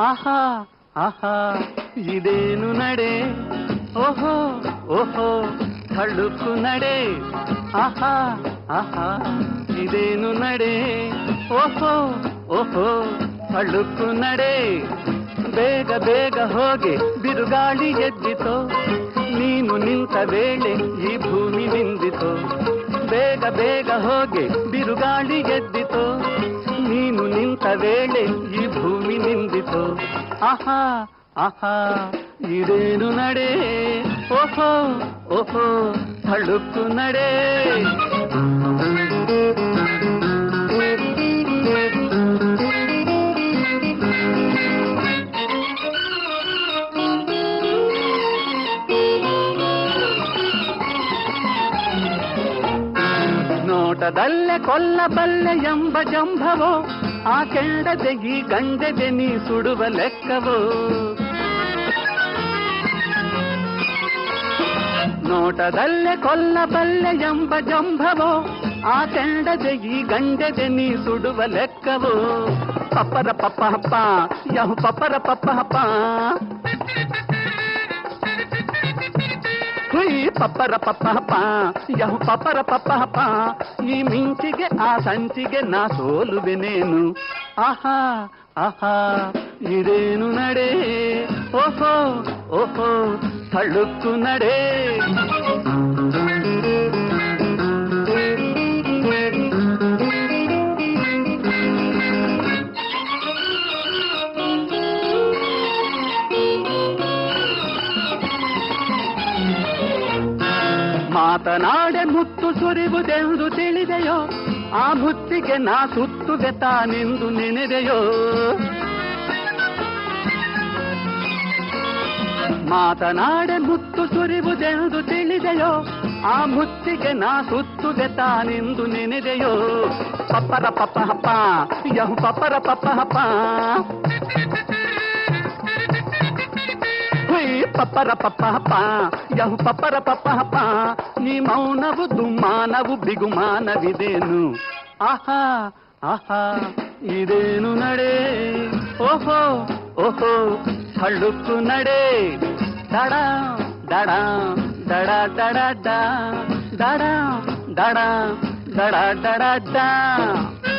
ಆಹಾ ಆಹಾ ಇದೇನು ನಡೆ, ಓಹೋ ಓಹೋ ಥಳುಕು ನಡೆ, ಆಹಾ ಆಹಾ ಇದೇನು ನಡೆ, ಓಹೋ ಓಹೋ ಥಳುಕು ನಡೆ. ಬೇಗ ಬೇಗ ಹೋಗಿ ಬಿರುಗಾಳಿ ಎದ್ದಿತೋ, ನೀನು ನಿಂತ ವೇಳೆ ಈ ಭೂಮಿ ನಿಂದಿತೋ. ಬೇಗ ಬೇಗ ಹೋಗಿ ಬಿರುಗಾಳಿ ಎದ್ದಿತೋ, ನೀನು ನಿಂತ ವೇಳೆ ಈ ಭೂಮಿ ನಿಂದಿತೋ. ಆಹಾ ಆಹಾ ಇದೇನು ನಡೆ, ಓಹೋ ಓಹೋ ಥಳುಕು ನಡೆ. ನೋಟದಲ್ಲೇ ಕೊಲ್ಲಬಲ್ಲೆ ಎಂಬ ಜಂಭವೋ, ಆ ಕೆಂಡದೆ ಈ ಗಂಡೆದೆ ನೀ ಸುಡುವ ಲೆಕ್ಕವೋ. ನೋಟದಲ್ಲೇ ಕೊಲ್ಲಬಲ್ಲೆ ಎಂಬ ಜಂಭವೋ, ಆ ಕೆಂಡದೆ ಈ ಗಂಡೆದೆ ನೀ ಸುಡುವ ಲೆಕ್ಕವೋ. ಪಪ್ಪರ ಪಪ್ಪ ಹಪ್ಪ ಯಹು ಪಪ್ಪರ ಪಪ್ಪ ಹಪ್ಪ, ಹುಯ್ ಪಪ್ಪರ ಪಪ್ಪ ಹಪ್ಪ ಯಹು ಪಪ್ಪರ ಪಪ್ಪ ಹಪ್ಪ. ಈ ಮಿಂಚಿಗೆ ಆ ಸಂಚಿಗೆ ನಾ ಸೋಲುವೆನೇನು. ಆಹಾ ಆಹಾ ಇದೇನು ನಡೆ, ಓಹೋ ಓಹೋ ಥಳುಕು ನಡೆ. ಮಾತನಾಡೆ ಮುತ್ತು ಸುರಿವುದೆಂದು ತಿಳಿದೆಯೋ, ಆ ಮುತ್ತಿಗೆ ನಾ ಸುತ್ತುವೆ ತಾನೆಂದು ನೆನೆದೆಯೋ. ಮಾತನಾಡೆ ಮುತ್ತು ಸುರಿವುದೆಂದು ತಿಳಿದೆಯೋ, ಆ ಮುತ್ತಿಗೆ ನಾ ಸುತ್ತುವೆ ತಾನೆಂದು ನೆನೆದೆಯೋ. ಪಪ್ಪರ ಪಪ್ಪ ಹಪ್ಪ ಯಹು ಪಪ್ಪರ ಪಪ್ಪ ಹಪ್ಪ, ಪಪ್ಪರ ಪಪ್ಪ ಹಪ್ಪ ಯಹು ಪಪ್ಪರ ಪಪ್ಪ ಹಪ್ಪ. ಈ ಮೌನವು ದುಮ್ಮಾನವು ಬಿಗುಮಾನವಿದೇನು. ಆಹಾ ಆಹಾ ಇದೇನು ನಡೆ, ಓಹೋ ಓಹೋ ಥಳುಕು ನಡೆ. ದಡ ದಡ ದಡ ದಡ ದಡ ದಡ ದಡ ದಡ ದಡ ದ.